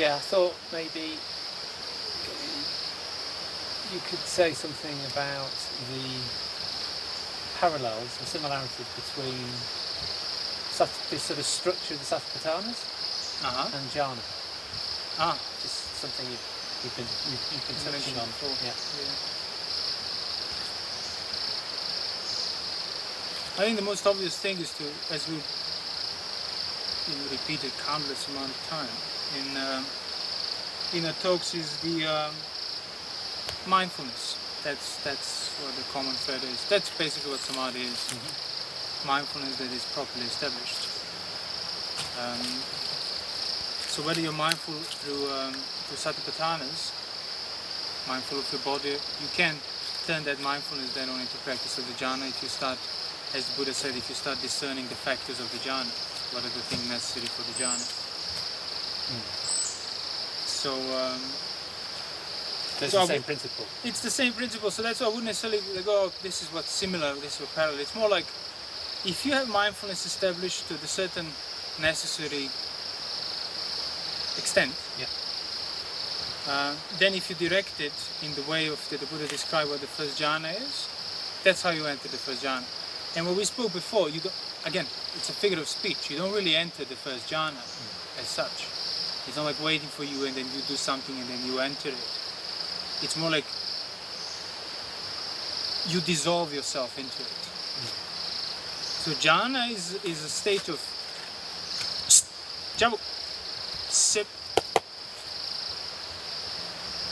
Yeah, I thought maybe you could say something about the parallels and similarities between this sort of structure of the Satipathanas and Jhana. Just something you've been touching on. Yeah. I think the most obvious thing is to, as we repeated countless amount of time in our talks, is the mindfulness. That's what the common thread is. That's basically what samadhi is. Mindfulness that is properly established. So whether you're mindful through Satipathanas, mindful of your body, you can turn that mindfulness then on into practice of the jhana if you start, as the Buddha said, if you start discerning the factors of the jhana, what are the things necessary for the jhana. So it's the same principle. It's the same principle, so that's why I wouldn't necessarily go, oh, this is what's similar, this is what parallel. It's more like, if you have mindfulness established to the certain necessary extent, then if you direct it in the way of the Buddha described what the first jhana is, that's how you enter the first jhana. And what we spoke before, you don't, again, it's a figure of speech. You don't really enter the first jhana as such. It's not like waiting for you and then you do something and then you enter it. It's more like you dissolve yourself into it. So jhana is a state of sit.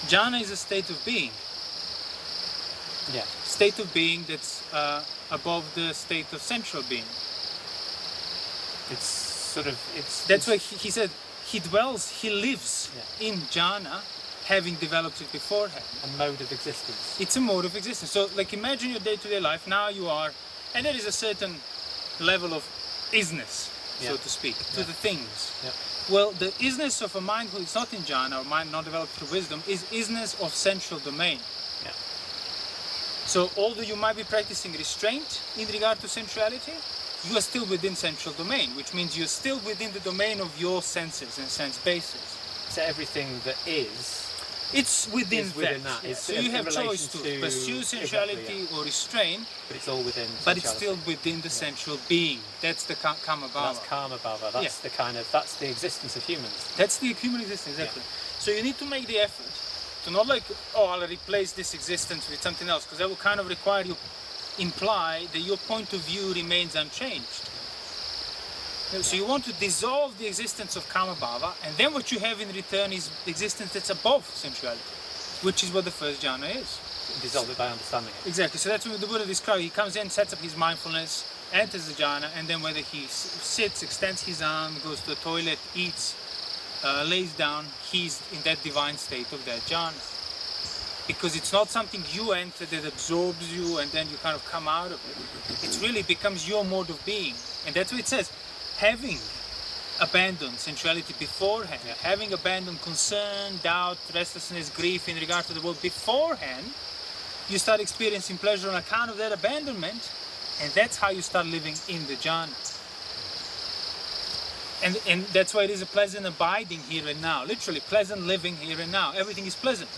Jhana is a state of being. State of being that's above the state of sensual being. That's why he said he lives in jhana, having developed it beforehand. A mode of existence. It's a mode of existence. So like imagine your day-to-day life, now you are, and there is a certain level of isness, so to speak, to the things. Well, the isness of a mind who is not in jhana, or mind not developed through wisdom, is isness of sensual domain. So although you might be practicing restraint in regard to sensuality, you are still within sensual domain, which means you're still within the domain of your senses and sense bases. So everything that is, it's within that. It's so you have choice to pursue sensuality or restrain, but it's all within. But it's still within the sensual being. That's the karma bhava. That's karma bhava. That's that's the existence of humans. That's the human existence, exactly. So you need to make the effort to not like, oh, I'll replace this existence with something else, because that will kind of require you, imply that your point of view remains unchanged. So you want to dissolve the existence of karma bhava, and then what you have in return is existence that's above sensuality, which is what the first jhana is. Dissolve it by understanding it. Exactly. So that's what the Buddha described. He comes in, sets up his mindfulness, enters the jhana, and then whether he sits, extends his arm, goes to the toilet, eats, lays down, he's in that divine state of that jhana. Because it's not something you enter that absorbs you and then you kind of come out of it. It really becomes your mode of being. And that's what it says. Having abandoned sensuality beforehand, having abandoned concern, doubt, restlessness, grief in regard to the world beforehand, you start experiencing pleasure on account of that abandonment, and that's how you start living in the jhana. And that's why it is a pleasant abiding here and now. Literally, pleasant living here and now. Everything is pleasant.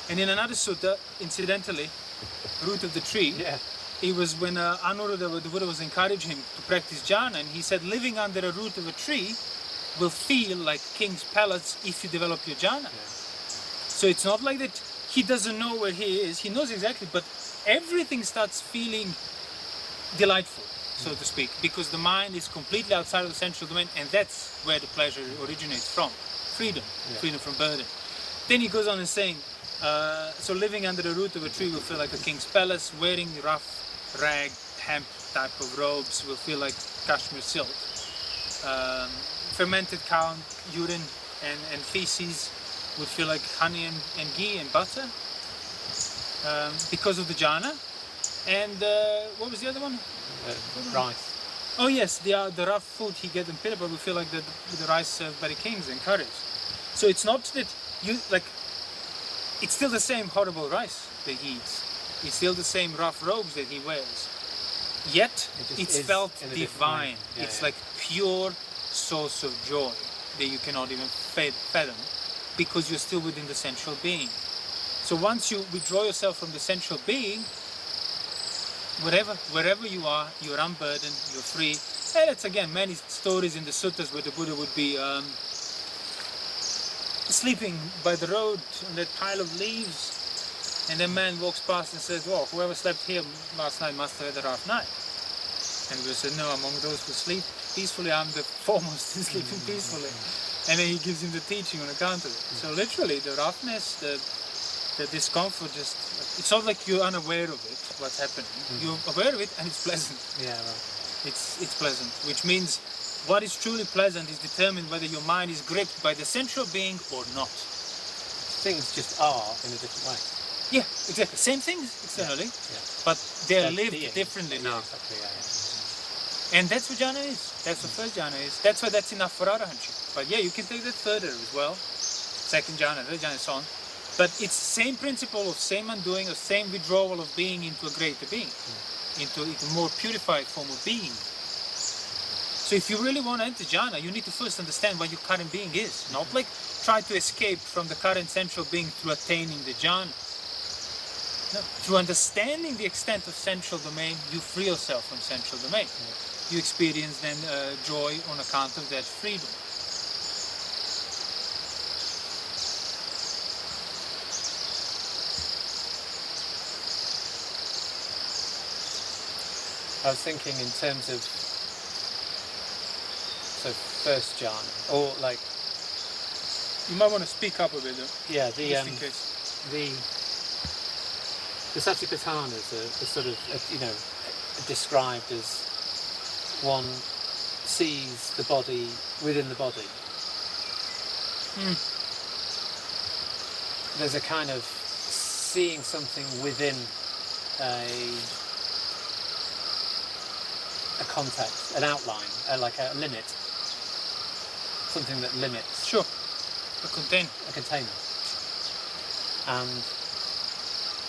And in another sutta, incidentally, root of the tree, it was when Anuruddha, the Buddha was encouraging him to practice jhana, and he said, living under a root of a tree will feel like king's palace if you develop your jhana. So it's not like that he doesn't know where he is, he knows exactly, but everything starts feeling delightful, so to speak, because the mind is completely outside of the sensual domain, and that's where the pleasure originates from. Freedom, freedom from burden. Then he goes on and saying, so living under the root of a tree will feel like a king's palace, wearing rough rag, hemp type of robes will feel like cashmere silk. Fermented cow urine and feces will feel like honey and ghee and butter because of the jhana. And what was the other one? Rice. Oh yes, the rough food he gets in Pilbara will feel like the rice served by the kings and curries. So it's not that you like. It's still the same horrible rice that he eats. It's still the same rough robes that he wears. Yet it's felt divine. It's like pure source of joy that you cannot even fathom. because you're still within the central being. So once you withdraw yourself from the central being, wherever you are, you're unburdened, you're free. And it's again many stories in the suttas where the Buddha would be sleeping by the road on that pile of leaves, and a man walks past and says, "Well, whoever slept here last night must have had a rough night." And the Buddha said, "No, among those who sleep peacefully, I'm the foremost in sleeping peacefully." And then he gives him the teaching on account of it. So literally, the roughness, the discomfort, it's not like you're unaware of it, what's happening. You're aware of it and it's pleasant. Yeah, right. It's pleasant, which means what is truly pleasant is determined whether your mind is gripped by the central being or not. Things just are in a different way. Yeah, exactly. Same things externally, but they're lived differently now. Exactly, And that's what Jhana is. That's what first Jhana is. That's why that's enough for Arahantship. But yeah, you can take that further as well. Second Jhana, third Jhana, so on. But it's the same principle of same undoing, of same withdrawal of being into a greater being, into a more purified form of being. So if you really want to enter Jhana, you need to first understand what your current being is. Not like try to escape from the current central being through attaining the Jhana. No. Through understanding the extent of central domain, you free yourself from central domain. You experience then joy on account of that freedom. I was thinking in terms of first jhana, or like you might want to speak up a bit though. Yeah, just in case. The Satipatthanas are sort of described as one sees the body within the body. There's a kind of seeing something within a context, an outline, like a limit, something that limits. Sure. A container. And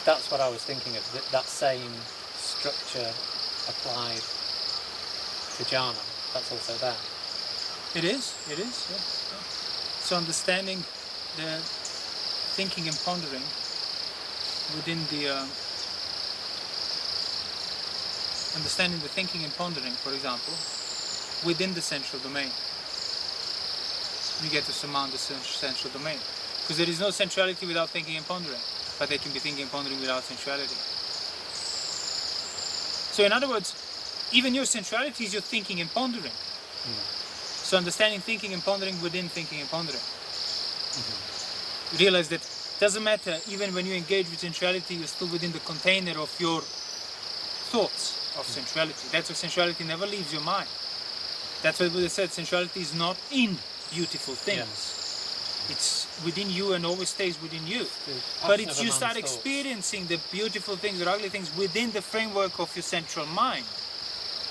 that's what I was thinking of, that same structure applied to jhana, that's also there. It is, yeah. So understanding the thinking and pondering within the understanding the thinking and pondering, for example, within the central domain. You get to surmount the central domain. Because there is no centrality without thinking and pondering, but there can be thinking and pondering without sensuality. So in other words, even your centrality is your thinking and pondering. So understanding thinking and pondering within thinking and pondering. You realize that it doesn't matter, even when you engage with sensuality, you're still within the container of your thoughts of sensuality. That's why sensuality never leaves your mind. That's why Buddha said sensuality is not in beautiful things. It's within you and always stays within you. But it's you start experiencing the beautiful things or ugly things within the framework of your central mind,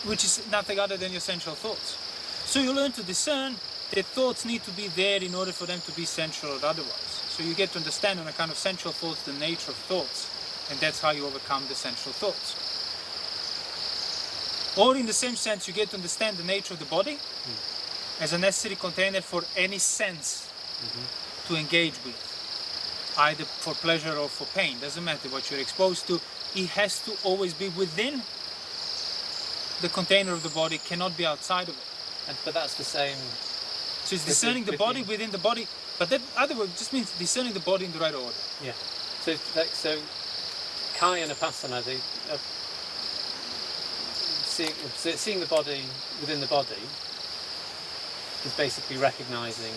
which is nothing other than your central thoughts. So you learn to discern that thoughts need to be there in order for them to be central or otherwise. So you get to understand on a kind of central thoughts the nature of thoughts, and that's how you overcome the central thoughts. Or in the same sense, you get to understand the nature of the body as a necessary container for any sense to engage with, either for pleasure or for pain. Doesn't matter what you're exposed to, it has to always be within the container of the body, cannot be outside of it. But that's the same. So it's discerning the body within the body, but that other word just means discerning the body in the right order. Yeah. So Kaya and Vipassana, seeing the body within the body is basically recognizing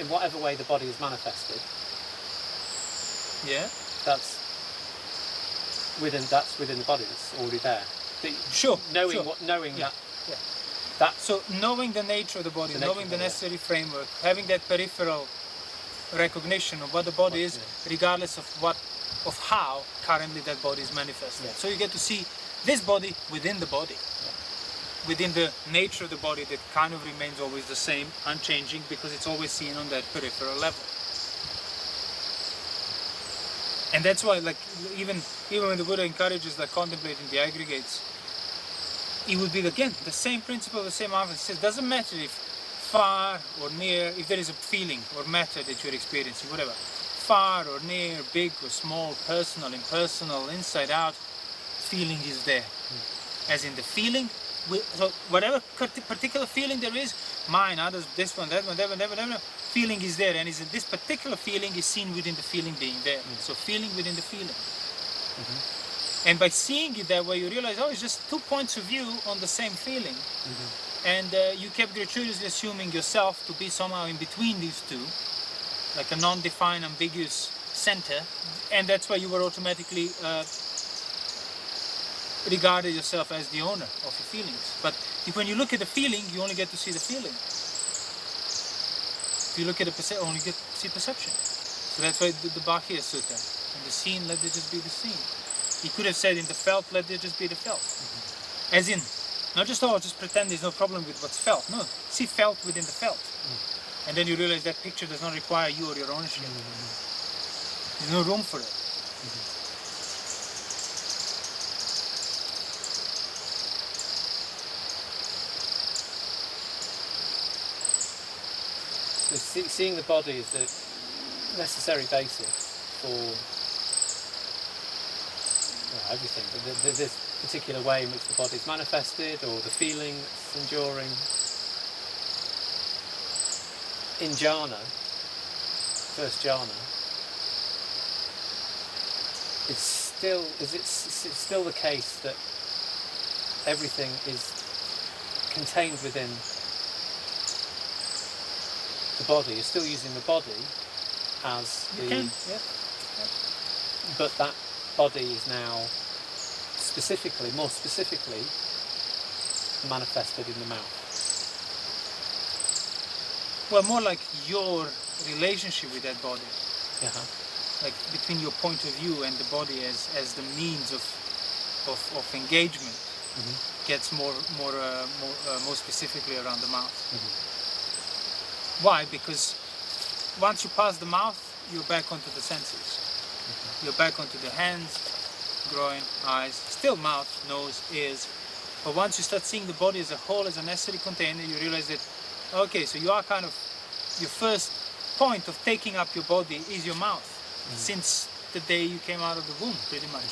in whatever way the body is manifested. Yeah. That's within the body. That's already there. Knowing that. So knowing the nature of the body, knowing the necessary framework, having that peripheral recognition of what the body is, regardless of how currently that body is manifested. So you get to see this body within the body, within the nature of the body that kind of remains always the same, unchanging, because it's always seen on that peripheral level. And that's why, like, even when the Buddha encourages contemplating the aggregates, it would be again the same principle, the same argument. It says, doesn't matter if far or near, if there is a feeling or matter that you're experiencing, whatever, far or near, big or small, personal, impersonal, inside out, feeling is there. As in the feeling, so whatever particular feeling there is, mine, others, this one, that one, that one, that one, that one, feeling is there, and this particular feeling is seen within the feeling being there. So feeling within the feeling. And by seeing it that way, you realize, oh, it's just 2 points of view on the same feeling. And you kept gratuitously assuming yourself to be somehow in between these two, like a non-defined, ambiguous center, and that's why you were automatically regarded yourself as the owner of your feelings. But when you look at the feeling, you only get to see the feeling. If you look at the only get to see perception. So that's why the Bhakya Sutta, in the seen, let it just be the seen. He could have said in the felt, let it just be the felt. As in, not just, oh, just pretend there's no problem with what's felt. No, see felt within the felt. And then you realize that picture does not require you or your ownership. There's no room for it. So seeing the body is the necessary basis for everything. But this particular way in which the body is manifested, or the feeling that's enduring. In Jhana, first Jhana, it's still the case that everything is contained within the body. You're still using the body as the... But that body is now more specifically manifested in the mouth. Well, more like your relationship with that body. Like between your point of view and the body as the means of engagement gets more specifically around the mouth. Why? Because once you pass the mouth, you're back onto the senses. You're back onto the hands, groin, eyes, still mouth, nose, ears. But once you start seeing the body as a whole, as a necessary container, you realize that, okay, so you are kind of, your first point of taking up your body is your mouth, since the day you came out of the womb, pretty much.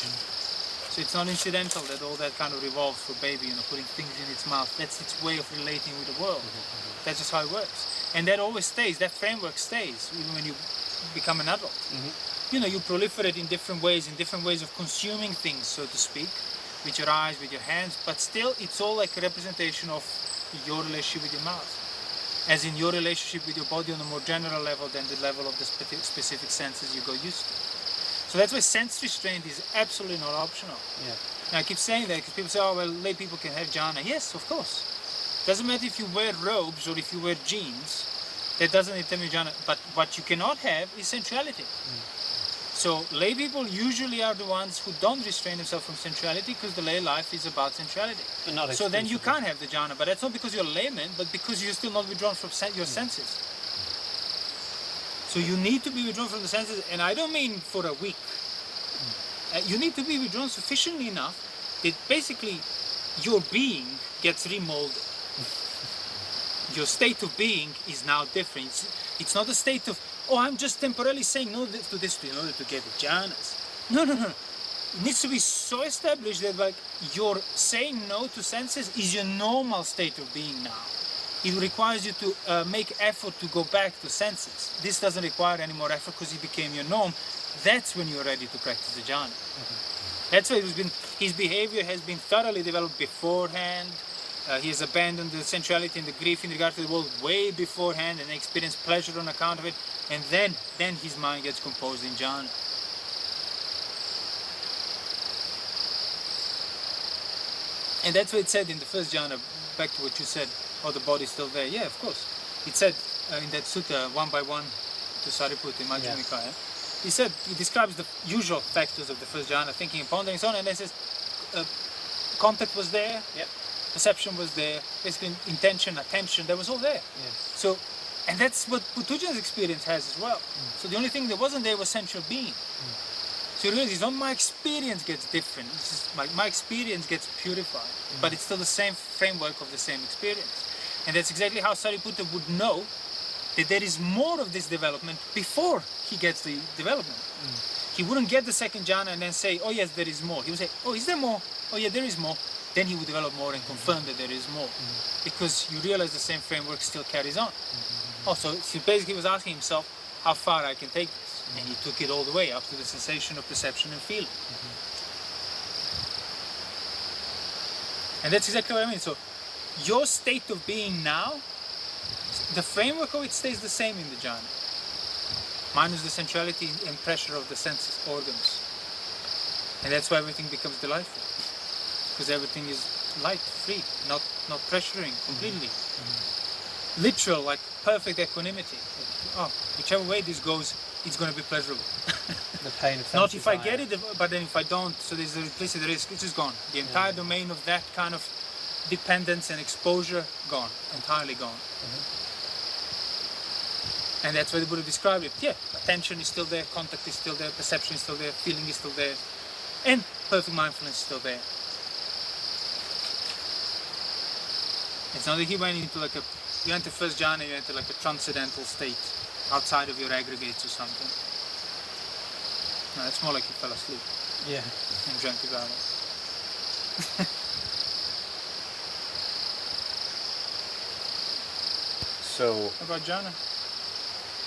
So it's not incidental that all that kind of revolves for baby, putting things in its mouth. That's its way of relating with the world. That's just how it works. And that always stays, that framework stays, even when you become an adult. You proliferate in different ways of consuming things, so to speak, with your eyes, with your hands, but still it's all like a representation of your relationship with your mouth. As in your relationship with your body on a more general level than the level of the specific senses you got used to. So that's why sense restraint is absolutely not optional. Now I keep saying that because people say, oh well, lay people can have jhana. Yes, of course. Doesn't matter if you wear robes or if you wear jeans, that doesn't determine jhana. But what you cannot have is sensuality. So lay people usually are the ones who don't restrain themselves from sensuality, because the lay life is about sensuality. So then you can't have the jhana, but that's not because you're a layman, but because you're still not withdrawn from your senses. So you need to be withdrawn from the senses, and I don't mean for a week. You need to be withdrawn sufficiently enough that basically your being gets remolded. Your state of being is now different. It's not a state of, oh, I'm just temporarily saying no to this in order to get the jhanas. No. It needs to be so established that like your saying no to senses is your normal state of being now. It requires you to make effort to go back to senses. This doesn't require any more effort because it became your norm. That's when you're ready to practice the jhana. That's why his behavior has been thoroughly developed beforehand. He has abandoned the sensuality and the grief in regard to the world way beforehand and experienced pleasure on account of it, and then his mind gets composed in jhana. And that's what it said in the first jhana, back to what you said, oh, the body's still there. Yeah, of course. It said in that sutta, one by one, to Sariputta in Majjhima Nikaya, he describes the usual factors of the first jhana, thinking and pondering, so on, and then says, contact was there, perception was there, basically intention, attention, that was all there. So, and that's what Putujan's experience has as well. So the only thing that wasn't there was sensual being. So you realize, my experience gets different. My experience gets purified, but it's still the same framework of the same experience. And that's exactly how Sariputta would know that there is more of this development before he gets the development. He wouldn't get the second jhana and then say, oh yes, there is more. He would say, oh, is there more? Oh yeah, there is more. Then he would develop more and confirm that there is more. Because you realize the same framework still carries on. So he basically was asking himself, how far I can take this? And he took it all the way up to the sensation of perception and feeling. And that's exactly what I mean. So your state of being now, the framework of it stays the same in the jhana, minus the sensuality and pressure of the senses, organs. And that's why everything becomes delightful, because everything is light, free, not pressuring completely. Literal, like perfect equanimity. Whichever way this goes, it's going to be pleasurable. The pain of not if I get it, but then if I don't, so there's a implicit risk, it's just gone. The entire domain of that kind of dependence and exposure, gone, entirely gone. And that's why the Buddha described it. Yeah, attention is still there, contact is still there, perception is still there, feeling is still there, and perfect mindfulness is still there. It's not that he went into like you enter first jhana, you enter like a transcendental state, outside of your aggregates or something. No, it's more like you fell asleep. Yeah. And drank the Dhamma. So, What about jhana?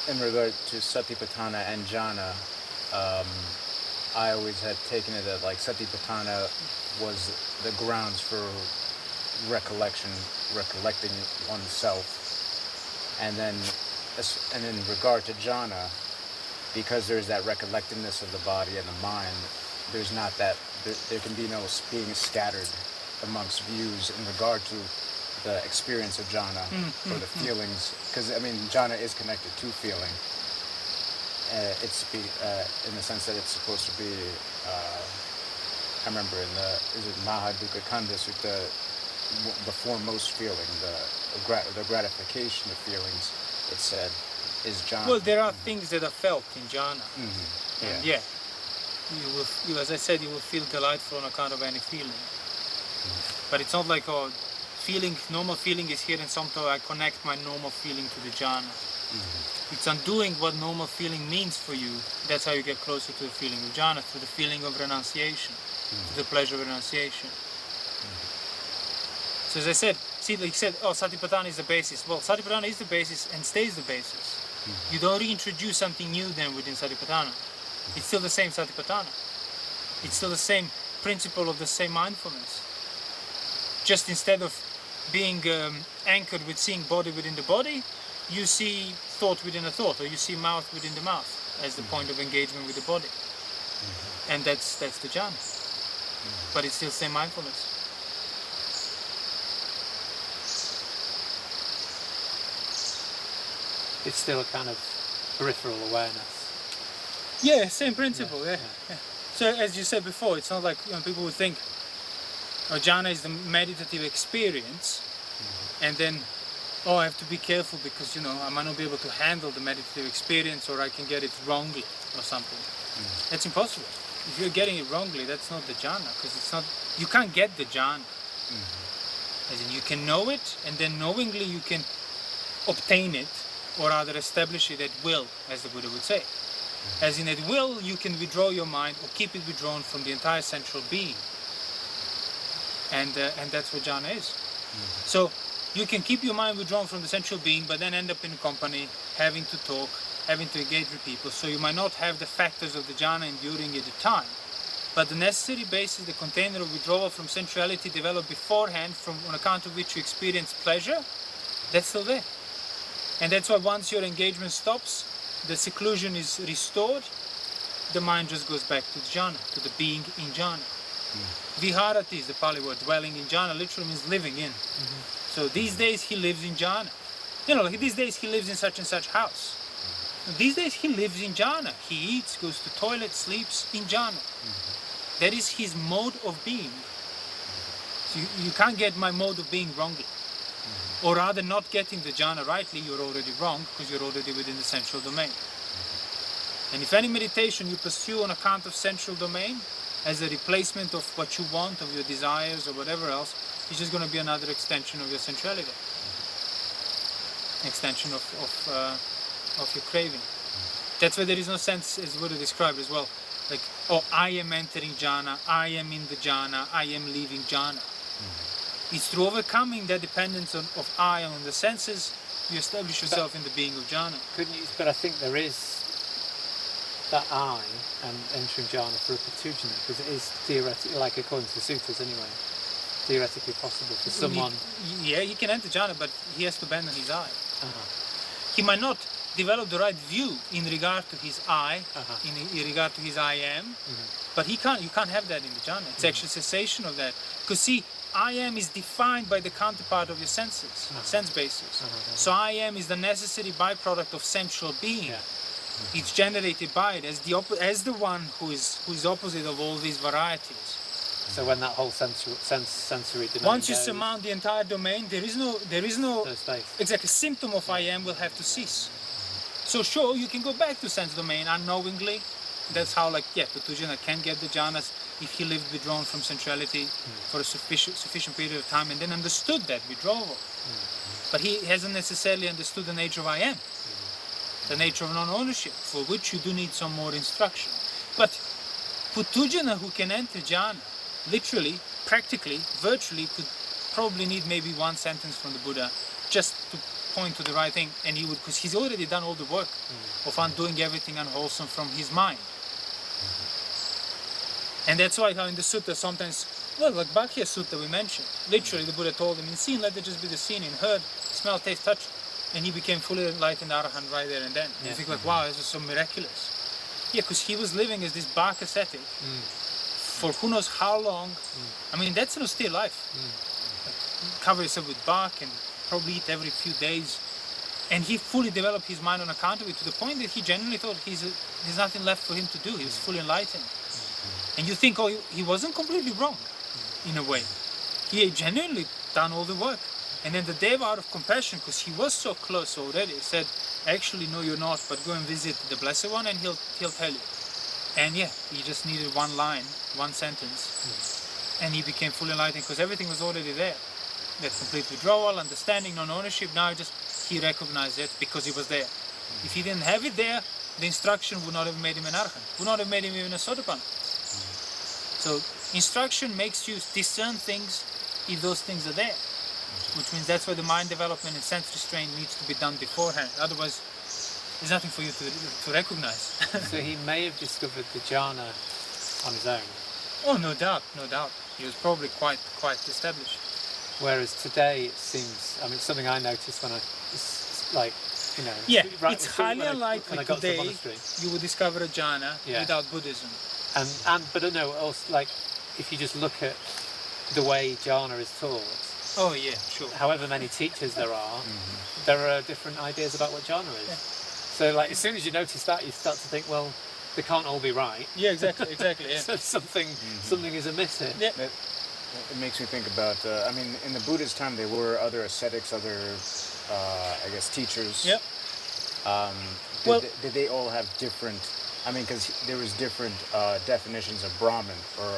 in regard to Satipatthana and jhana, I always had taken it that like Satipatthana was the grounds for recollecting oneself, and then in regard to jhana, because there's that recollectedness of the body and the mind, there's not that there can be no being scattered amongst views in regard to the experience of jhana or the feelings, because I mean jhana is connected to feeling. In the sense that it's supposed to be. I remember in the Mahadukkha Kanda Sutta, the foremost feeling, the gratification of feelings, it said, is jhana. Well, there are things that are felt in jhana, and you will, as I said, you will feel delightful on account of any feeling. But it's not like normal feeling is here, and somehow I connect my normal feeling to the jhana. It's undoing what normal feeling means for you. That's how you get closer to the feeling of jhana, through the feeling of renunciation, to the pleasure of renunciation. So as I said, like you said, Satipatthana is the basis. Well, Satipatthana is the basis and stays the basis. You don't reintroduce something new then within Satipatthana. It's still the same Satipatthana. It's still the same principle of the same mindfulness. Just instead of being anchored with seeing body within the body, you see thought within a thought, or you see mouth within the mouth as the point of engagement with the body. And that's the jhana. But it's still the same mindfulness. It's still a kind of peripheral awareness. Yeah, same principle, yeah. So as you said before, it's not like people would think jhana is the meditative experience, and then I have to be careful because I might not be able to handle the meditative experience, or I can get it wrongly or something. That's impossible. If you're getting it wrongly, that's not the jhana, because you can't get the jhana. As in, you can know it, and then knowingly you can obtain it, or rather establish it at will, as the Buddha would say. As in, at will, you can withdraw your mind or keep it withdrawn from the entire central being. And that's what jhana is. So you can keep your mind withdrawn from the central being, but then end up in company, having to talk, having to engage with people. So you might not have the factors of the jhana enduring at the time. But the necessary basis, the container of withdrawal from sensuality developed beforehand, on account of which you experience pleasure, that's still there. And that's why once your engagement stops, the seclusion is restored, the mind just goes back to jhana, to the being in jhana. Viharati is the Pali word. Dwelling in jhana literally means living in. So these days he lives in jhana. Like these days he lives in such and such house. These days he lives in jhana. He eats, goes to toilet, sleeps in jhana. That is his mode of being. So you can't get my mode of being wrongly. Or rather, not getting the jhana rightly, you're already wrong, because you're already within the central domain. And if any meditation you pursue on account of central domain, as a replacement of what you want, of your desires or whatever else, it's just going to be another extension of your centrality. extension of your craving. That's why there is no sense, as Buddha described as well, like, oh, I am entering jhana, I am in the jhana, I am leaving jhana. It's through overcoming that dependence of I on the senses, you establish yourself in the being of jhana. But I think there is that I and entering jhana for a patujana, because it is theoretically, like according to the sutras anyway, theoretically possible for someone. Yeah, he can enter jhana, but he has to abandon his I. He might not develop the right view in regard to his I, in regard to his I am, but you can't have that in the jhana. It's actually cessation of that. Because see, I am is defined by the counterpart of your senses, sense basis. So I am is the necessary byproduct of sensual being. It's generated by it as the one who is opposite of all these varieties. So when that whole sensory domain once you surmount the entire domain, there is no space. Exactly, symptom of I am will have to cease. So sure, you can go back to sense domain unknowingly. That's how, like, Patujana can get the jhanas if he lived withdrawn from sensuality for a sufficient period of time and then understood that withdrawal. But he hasn't necessarily understood the nature of I am, the nature of non-ownership, for which you do need some more instruction. But Patujana who can enter jhana, literally, practically, virtually, could probably need maybe one sentence from the Buddha just to point to the right thing, and he would, because he's already done all the work of undoing everything unwholesome from his mind. And that's why how in the sutta sometimes, well, like Bhakya Sutta we mentioned, literally the Buddha told him, in seen, let there just be the seen, in heard, smell, taste, touch, and he became fully enlightened arahant right there and then. You think like, wow, this is so miraculous. Yeah, because he was living as this bark ascetic for who knows how long. I mean, that's an austere life. Like, cover yourself with bark and probably eat every few days. And he fully developed his mind on account of it to the point that he genuinely thought there's nothing left for him to do. He was fully enlightened. And you think, oh, he wasn't completely wrong, in a way. He had genuinely done all the work. And then the Deva, out of compassion, because he was so close already, said, actually, no, you're not, but go and visit the Blessed One and he'll tell you. And yeah, he just needed one line, one sentence, and he became fully enlightened because everything was already there. That complete withdrawal, understanding, non-ownership, now he recognized it because he was there. If he didn't have it there, the instruction would not have made him an arahant, would not have made him even a sotapanna. So instruction makes you discern things if those things are there, which means that's why the mind development and sense restraint needs to be done beforehand. Otherwise, there's nothing for you to recognize. So he may have discovered the jhana on his own. Oh, no doubt, no doubt. He was probably quite established. Whereas today it seems, I mean, something I noticed when it's highly unlikely today you will discover a jhana without Buddhism. But I know also, like, if you just look at the way jhana is taught. Oh yeah, sure. However many teachers there are different ideas about what jhana is. Yeah. So, like, as soon as you notice that, you start to think, well, they can't all be right. Yeah, exactly. Yeah. So something is amiss here. Yeah. It makes me think about, I mean, in the Buddha's time, there were other ascetics, other, I guess, teachers. Yep. Did they all have different, I mean, because there was different definitions of Brahman or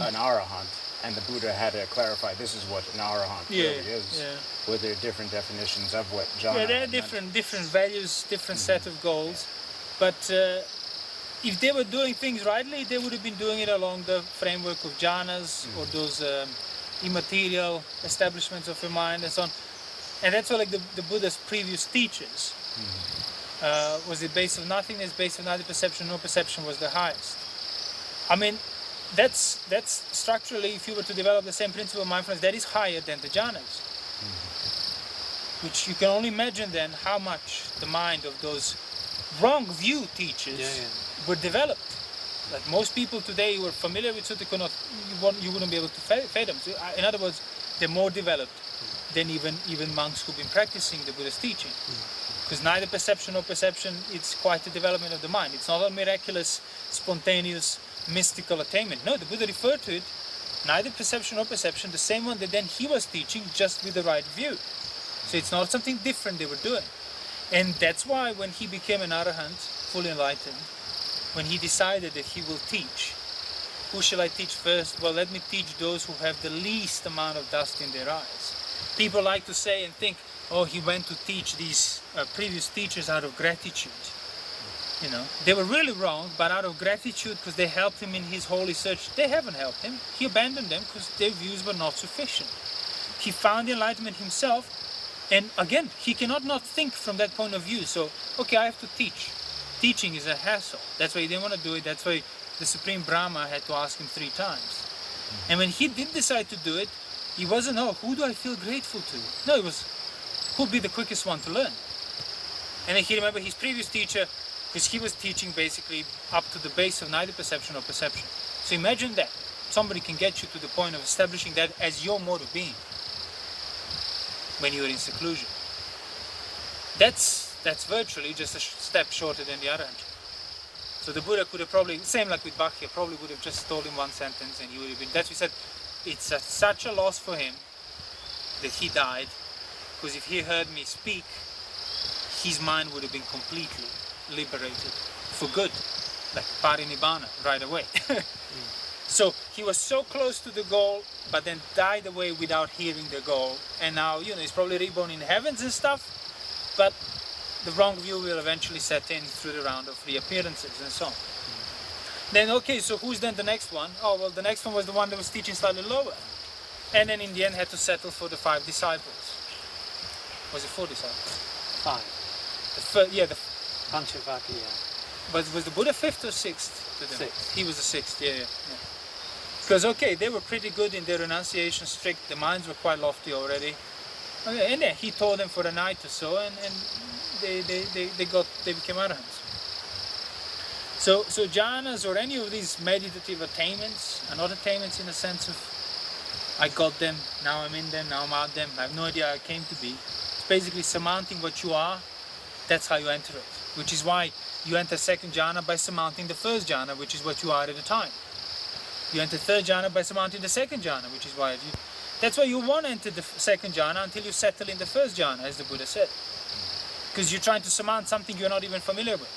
an arahant, and the Buddha had to clarify, this is what an arahant really is. Yeah. Were there different definitions of what jhana? Yeah, there are different values, different set of goals, but if they were doing things rightly, they would have been doing it along the framework of jhanas or those immaterial establishments of your mind and so on. And that's why, like, the Buddha's previous teachers, was it base of nothingness, base of neither perception nor perception was the highest. I mean, that's structurally, if you were to develop the same principle of mindfulness, that is higher than the jhanas. Which you can only imagine then how much the mind of those wrong view teachers were developed. Like most people today who are familiar with sutta you wouldn't be able to fade them. So, in other words, they're more developed than even monks who've been practicing the Buddha's teaching. Because neither perception nor perception, it's quite a development of the mind. It's not a miraculous, spontaneous, mystical attainment. No, the Buddha referred to it, neither perception nor perception, the same one that then he was teaching, just with the right view. So it's not something different they were doing. And that's why when he became an arahant, fully enlightened, when he decided that he will teach, who shall I teach first? Well, let me teach those who have the least amount of dust in their eyes. People like to say and think, oh, he went to teach these previous teachers out of gratitude. You know, they were really wrong, but out of gratitude, because they helped him in his holy search, they haven't helped him. He abandoned them because their views were not sufficient. He found enlightenment himself, and again, he cannot not think from that point of view. So, okay, I have to teach. Teaching is a hassle. That's why he didn't want to do it. That's why the Supreme Brahma had to ask him 3 times. And when he did decide to do it, he wasn't, oh, who do I feel grateful to? No, it was, who'd be the quickest one to learn? And then he remembered his previous teacher, because he was teaching basically up to the base of neither perception or perception. So imagine that. Somebody can get you to the point of establishing that as your mode of being when you're in seclusion. That's virtually just a step shorter than the other hand. So the Buddha could have probably, same like with Bhakya, probably would have just told him 1 sentence and he would have been, that's why he said, it's such a loss for him that he died, because if he heard me speak, his mind would have been completely liberated for good, like parinibbana right away. So he was so close to the goal, but then died away without hearing the goal. And now, you know, he's probably reborn in heavens and stuff, but the wrong view will eventually set in through the round of reappearances and so on. Then, okay, so who's then the next one? Oh, well, the next one was the one that was teaching slightly lower. And then in the end had to settle for the 5 disciples. Was it 4 disciples? 5. The Panchavakkya. But was the Buddha 5th or 6th to them? 6th. He was the 6th, yeah. Because, okay, they were pretty good in their renunciation, strict, the minds were quite lofty already. Okay, and then he taught them for a night or so, and they became arahants. So jhanas or any of these meditative attainments are not attainments in the sense of I got them, now I'm in them, now I'm out them, I have no idea how I came to be. It's basically surmounting what you are, that's how you enter it. Which is why you enter 2nd jhana by surmounting the 1st jhana, which is what you are at the time. You enter 3rd jhana by surmounting the 2nd jhana, which is why that's why you won't enter the 2nd jhana until you settle in the 1st jhana, as the Buddha said. Because you're trying to surmount something you're not even familiar with.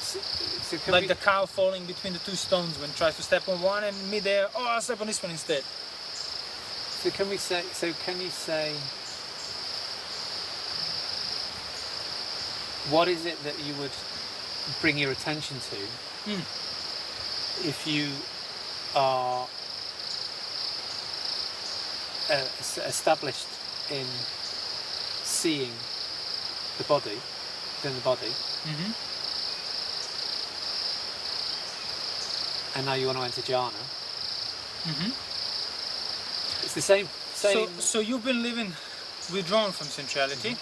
So like the cow falling between the 2 stones when it tries to step on one and mid-air, oh, I'll step on this one instead. So can you say, what is it that you would bring your attention to if you are established in seeing the body, within the body, and now you want to enter jhana? It's the same. So you've been living withdrawn from sensuality,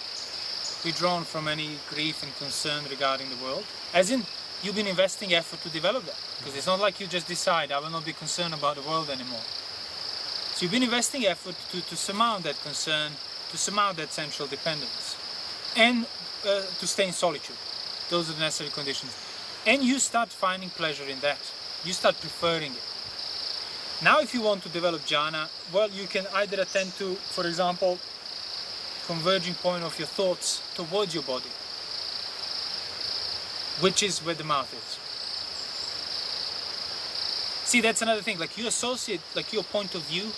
withdrawn from any grief and concern regarding the world, as in you've been investing effort to develop that, because it's not like you just decide I will not be concerned about the world anymore. So you've been investing effort to surmount that concern, to surmount that sensual dependence, and to stay in solitude. Those are the necessary conditions. And you start finding pleasure in that. You start preferring it. Now if you want to develop jhana, well, you can either attend to, for example, converging point of your thoughts towards your body, which is where the mouth is. See, that's another thing, like you associate like your point of view,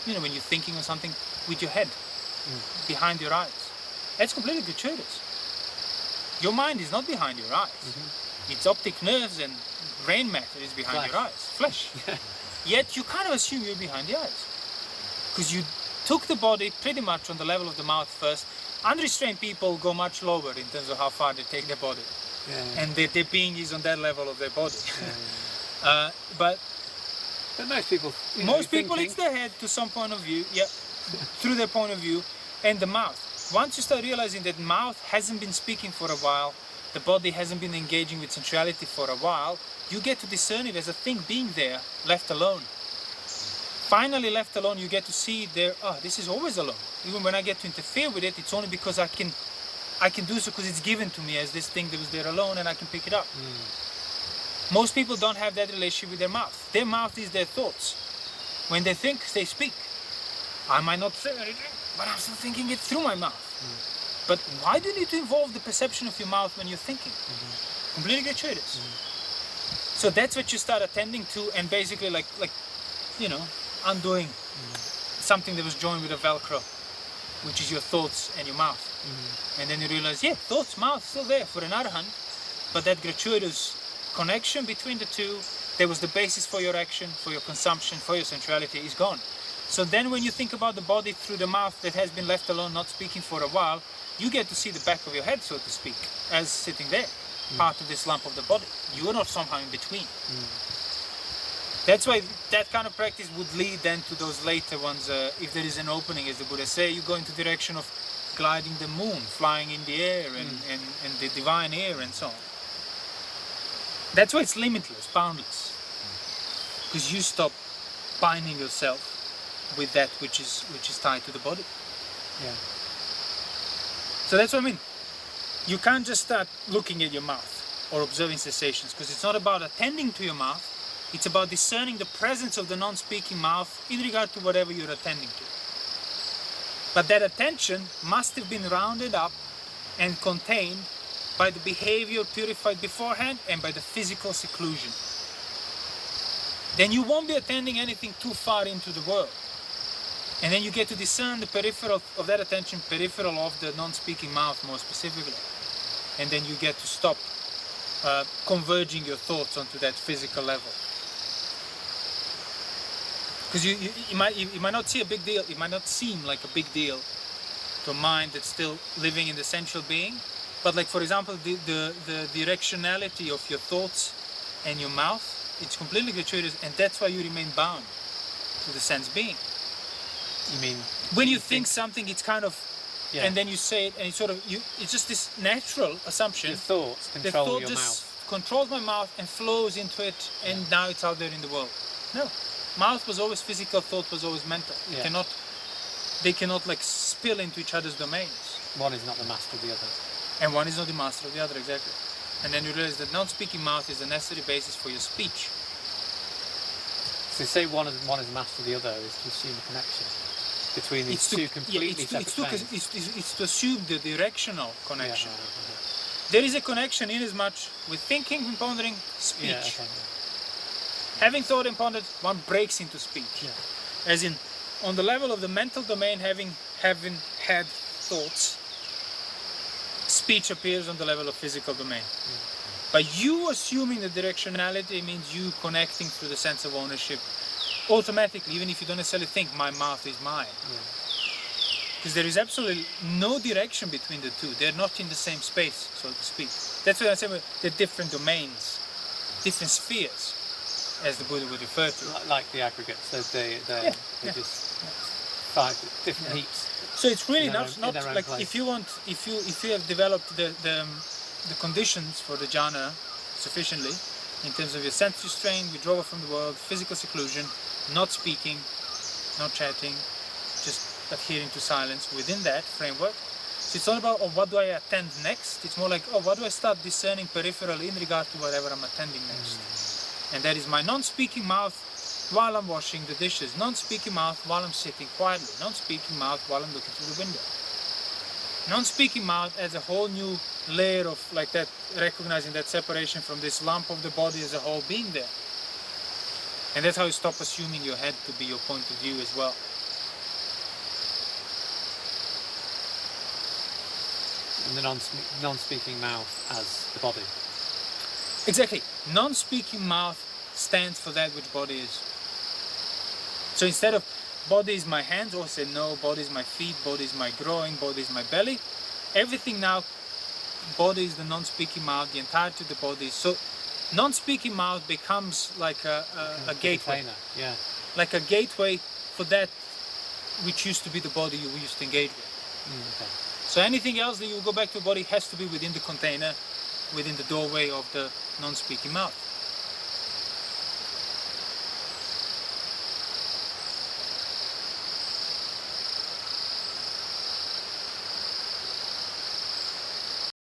you know, when you're thinking of something, with your head, behind your eyes. That's completely gratuitous. Your mind is not behind your eyes. Its optic nerves and brain matter is behind your eyes, flesh. Yet you kind of assume you're behind the eyes, because you took the body pretty much on the level of the mouth first. Unrestrained people go much lower in terms of how far they take their body, and their being is on that level of their body. But most people, it's their head to some point of view, through their point of view, and the mouth. Once you start realizing that mouth hasn't been speaking for a while, the body hasn't been engaging with sensuality for a while, you get to discern it as a thing being there, left alone. Finally left alone, you get to see there, this is always alone. Even when I get to interfere with it, it's only because I can do so because it's given to me as this thing that was there alone and I can pick it up. Most people don't have that relationship with their mouth. Their mouth is their thoughts. When they think, they speak. I might not say anything, but I'm still thinking it through my mouth. But why do you need to involve the perception of your mouth when you're thinking? Completely gratuitous. So that's what you start attending to, and basically like you know, undoing something that was joined with a Velcro. which is your thoughts and your mouth. And then you realize, yeah, thoughts, mouth, still there for an arahant, but that gratuitous connection between the two, that was the basis for your action, for your consumption, for your sensuality, is gone. So then when you think about the body through the mouth that has been left alone, not speaking for a while, you get to see the back of your head, so to speak, as sitting there, part of this lump of the body. You are not somehow in between. That's why that kind of practice would lead then to those later ones, if there is an opening, as the Buddha say, you go into the direction of gliding the moon, flying in the air, and the divine air, and so on. That's why it's limitless, boundless, because you stop binding yourself with that which is tied to the body. Yeah. So that's what I mean. You can't just start looking at your mouth or observing sensations, because it's not about attending to your mouth. It's about discerning the presence of the non-speaking mouth in regard to whatever you're attending to. But that attention must have been rounded up and contained by the behavior purified beforehand and by the physical seclusion. Then you won't be attending anything too far into the world. And then you get to discern the peripheral of that attention, peripheral of the non-speaking mouth more specifically. And then you get to stop converging your thoughts onto that physical level. Because you might not see a big deal, it might not seem like a big deal to a mind that's still living in the sensual being. But like, for example, the directionality of your thoughts and your mouth, it's completely gratuitous, and that's why you remain bound to the sense being. You mean when you think something, it's kind of, and then you say it, and it's sort of, it's just this natural assumption. Your thoughts control the thought your just mouth. controls my mouth and flows into it, and now it's out there in the world. No, mouth was always physical, thought was always mental. They cannot like spill into each other's domains. One is not the master of the other. And one is not the master of the other, exactly. And then you realize that non-speaking mouth is the necessary basis for your speech. So say one is the master of the other is to assume a connection between these two completely separate things. It's to assume the directional connection. There is a connection in as much with thinking and pondering, speech. Having thought and pondered, one breaks into speech. As in, on the level of the mental domain, having had thoughts, speech appears on the level of physical domain. But you assuming the directionality means you connecting through the sense of ownership automatically, even if you don't necessarily think my mouth is mine. Because there is absolutely no direction between the two. They're not in the same space, so to speak. That's why I say they're different domains, different spheres, as the Buddha would refer to. Like the aggregate, so they're just five different heaps. So it's really not like place. if you have developed the conditions for the jhana sufficiently, in terms of your sense restraint, withdrawal from the world, physical seclusion, not speaking, not chatting, just adhering to silence within that framework. So it's not about, oh, what do I attend next? It's more like, oh, what do I start discerning peripherally in regard to whatever I'm attending next? And that is my non-speaking mouth while I'm washing the dishes, non-speaking mouth while I'm sitting quietly, non-speaking mouth while I'm looking through the window. Non-speaking mouth adds a whole new layer of like that, recognizing that separation from this lump of the body as a whole being there. And that's how you stop assuming your head to be your point of view as well. And the non-speaking mouth as the body. Exactly. Non-speaking mouth stands for that which body is. So instead of body is my hands, or say no, body is my feet, body is my groin, body is my belly, everything now, body is the non-speaking mouth, the entirety of the body. So non-speaking mouth becomes like a gateway. Like a gateway for that which used to be the body you used to engage with. So anything else that you go back to the body has to be within the container, within the doorway of the non-speaking mouth.